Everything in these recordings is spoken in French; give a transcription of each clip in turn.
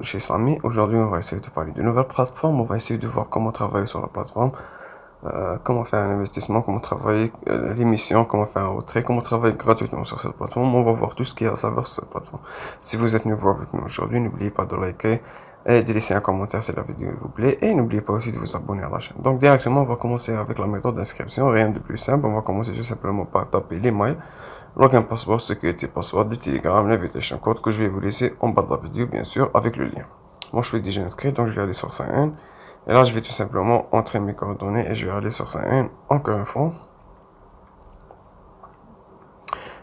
chez Samy. Aujourd'hui, on va essayer de parler de nouvelles plateformes. On va essayer de voir comment travailler sur la plateforme, comment faire un investissement, comment travailler l'émission, comment faire un retrait, comment travailler gratuitement sur cette plateforme. On va voir tout ce qu'il y a à savoir sur cette plateforme. Si vous êtes nouveau avec nous aujourd'hui, n'oubliez pas de liker et de laisser un commentaire si la vidéo vous plaît. Et n'oubliez pas aussi de vous abonner à la chaîne. Donc directement, on va commencer avec la méthode d'inscription. Rien de plus simple. On va commencer tout simplement par taper l'email, login password, sécurité password, le Telegram, l'invitation code que je vais vous laisser en bas de la vidéo, bien sûr, avec le lien. Moi, je suis déjà inscrit, donc je vais aller sur Sign-in. Et là, je vais tout simplement entrer mes coordonnées et je vais aller sur Sign-in encore une fois.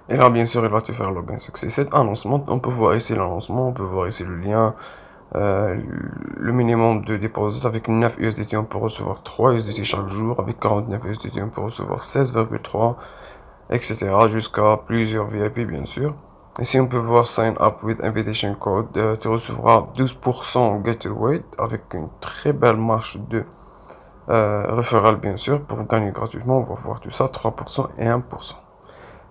Et là, bien sûr, il va te faire login succès. Cet annoncement, on peut voir ici l'annoncement, on peut voir ici le lien, le minimum de dépôt avec 9 USDT, on peut recevoir 3 USDT chaque jour. Avec 49 USDT, on peut recevoir 16,3, etc. jusqu'à plusieurs VIP, bien sûr. Ici, on peut voir Sign Up with Invitation Code. Tu recevras 12% Gateway avec une très belle marge de referral, bien sûr. Pour gagner gratuitement, on va voir tout ça, 3% et 1%.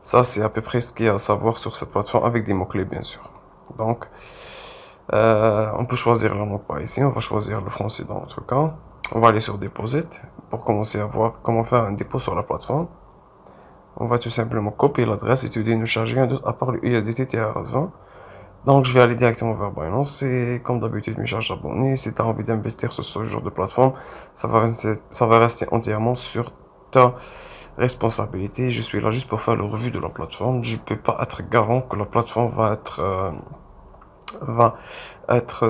Ça, c'est à peu près ce qu'il y a à savoir sur cette plateforme avec des mots-clés, bien sûr. Donc, on peut choisir la mot pas ici. On va choisir le français dans notre cas. On va aller sur Deposit pour commencer à voir comment faire un dépôt sur la plateforme. On va tout simplement copier l'adresse et te dire ne charger rien d'autre à part le USDT TR20. Donc, je vais aller directement vers Binance. Et comme d'habitude, mes charges abonnés. Si tu as envie d'investir sur ce genre de plateforme, ça va rester entièrement sur ta responsabilité. Je suis là juste pour faire le revue de la plateforme. Je peux pas être garant que la plateforme va être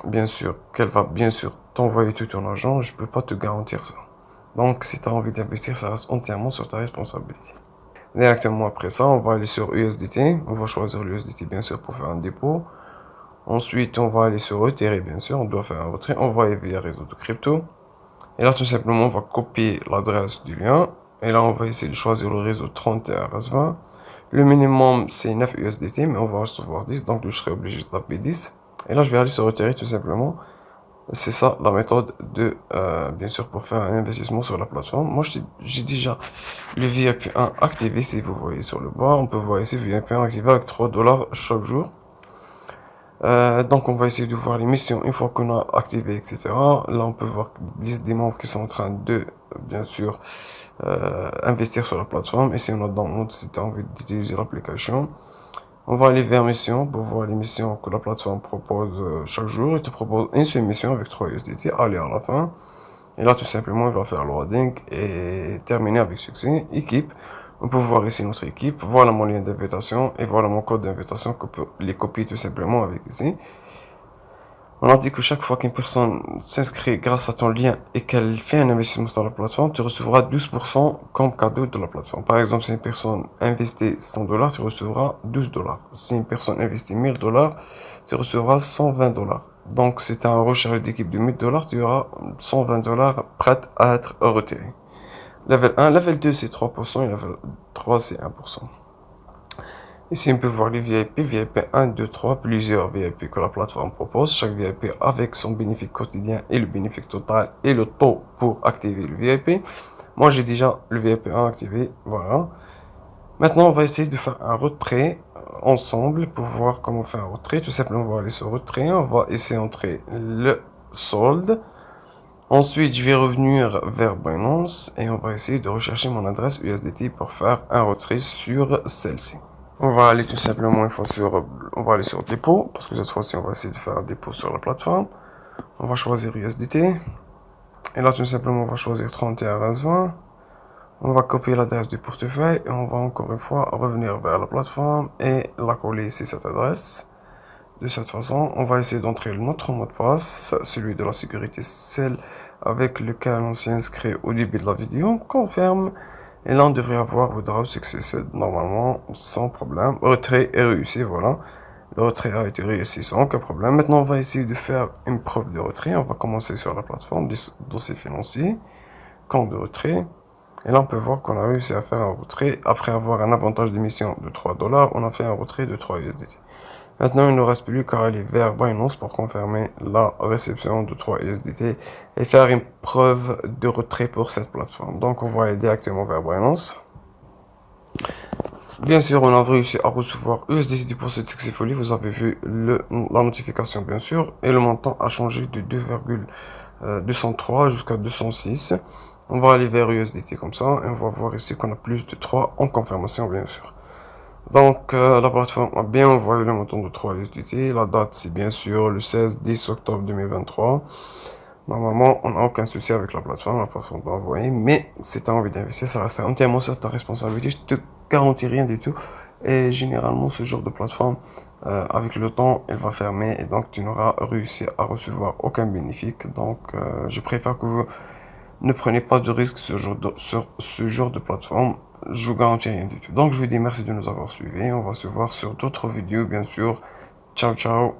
bien sûr, qu'elle va bien sûr t'envoyer tout ton argent. Je peux pas te garantir ça. Donc, si tu as envie d'investir, ça reste entièrement sur ta responsabilité. Directement après ça, on va aller sur USDT. On va choisir l'USDT, bien sûr, pour faire un dépôt. Ensuite, on va aller sur retirer, bien sûr. On doit faire un retrait. Envoyer via réseau de crypto. Et là, tout simplement, on va copier l'adresse du lien. Et là, on va essayer de choisir le réseau 30RS20. Le minimum, c'est 9 USDT, mais on va recevoir 10. Donc, je serai obligé de taper 10. Et là, je vais aller sur retirer, tout simplement. C'est ça la méthode de, bien sûr, pour faire un investissement sur la plateforme. Moi, j'ai déjà le VIP1 activé, si vous voyez sur le bas. On peut voir ici VIP1 activé avec 3 dollars chaque jour. Donc, on va essayer de voir les missions une fois qu'on a activé, etc. Là, on peut voir liste des membres qui sont en train de, bien sûr, investir sur la plateforme. Et si on a dans notre si tu as envie d'utiliser l'application, on va aller vers mission pour voir les missions que la plateforme propose chaque jour. Il te propose une seule mission avec 3 USDT. Allez à la fin. Et là, tout simplement, il va faire loading et terminer avec succès. Équipe. On peut voir ici notre équipe. Voilà mon lien d'invitation et voilà mon code d'invitation qu'on peut les copier tout simplement avec ici. On a dit que chaque fois qu'une personne s'inscrit grâce à ton lien et qu'elle fait un investissement sur la plateforme, tu recevras 12% comme cadeau de la plateforme. Par exemple, si une personne investit 100 dollars, tu recevras 12 dollars. Si une personne investit 1000 dollars, tu recevras 120 dollars. Donc, si tu as un recharge d'équipe de 1000 dollars, tu auras 120 dollars prêts à être retirés. Level 1, level 2, c'est 3% et level 3, c'est 1%. Ici, on peut voir les VIP, VIP 1, 2, 3, plusieurs VIP que la plateforme propose. Chaque VIP avec son bénéfice quotidien et le bénéfice total et le taux pour activer le VIP. Moi, j'ai déjà le VIP 1 activé, voilà. Maintenant, on va essayer de faire un retrait ensemble pour voir comment faire un retrait. Tout simplement, on va aller sur retrait, on va essayer d'entrer le solde. Ensuite, je vais revenir vers Binance et on va essayer de rechercher mon adresse USDT pour faire un retrait sur celle-ci. On va aller tout simplement on va aller sur dépôt, parce que cette fois-ci, on va essayer de faire un dépôt sur la plateforme. On va choisir USDT. Et là, tout simplement, on va choisir 31RS20. On va copier l'adresse du portefeuille et on va encore une fois revenir vers la plateforme et la coller ici, cette adresse. De cette façon, on va essayer d'entrer notre mot de passe, celui de la sécurité, celle avec lequel on s'est inscrit au début de la vidéo. Confirme. Et là, on devrait avoir Withdraw Successed normalement, sans problème. Retrait est réussi, voilà. Le retrait a été réussi sans aucun problème. Maintenant, on va essayer de faire une preuve de retrait. On va commencer sur la plateforme, dossier financier, compte de retrait. Et là, on peut voir qu'on a réussi à faire un retrait. Après avoir un avantage d'émission de 3 dollars, on a fait un retrait de 3 USDT. Maintenant, il ne reste plus qu'à aller vers Binance pour confirmer la réception de 3 USDT et faire une preuve de retrait pour cette plateforme. Donc, on va aller directement vers Binance. Bien sûr, on a réussi à recevoir USDT Deposit Successfully. Vous avez vu la notification, bien sûr, et le montant a changé de 2,203 jusqu'à 206. On va aller vers USDT comme ça, et on va voir ici qu'on a plus de 3 en confirmation, bien sûr. Donc, la plateforme a bien envoyé le montant de 3 USDT. La date, c'est bien sûr le 16-10 octobre 2023. Normalement, on n'a aucun souci avec la plateforme doit envoyer, mais si tu as envie d'investir, ça reste entièrement sur ta responsabilité. Je te garantis rien du tout. Et généralement, ce genre de plateforme, avec le temps, elle va fermer et donc tu n'auras réussi à recevoir aucun bénéfice. Donc, je préfère que vous ne prenez pas de risques sur ce genre de plateforme. Je vous garantis rien du tout. Donc, je vous dis merci de nous avoir suivis. On va se voir sur d'autres vidéos, bien sûr. Ciao, ciao.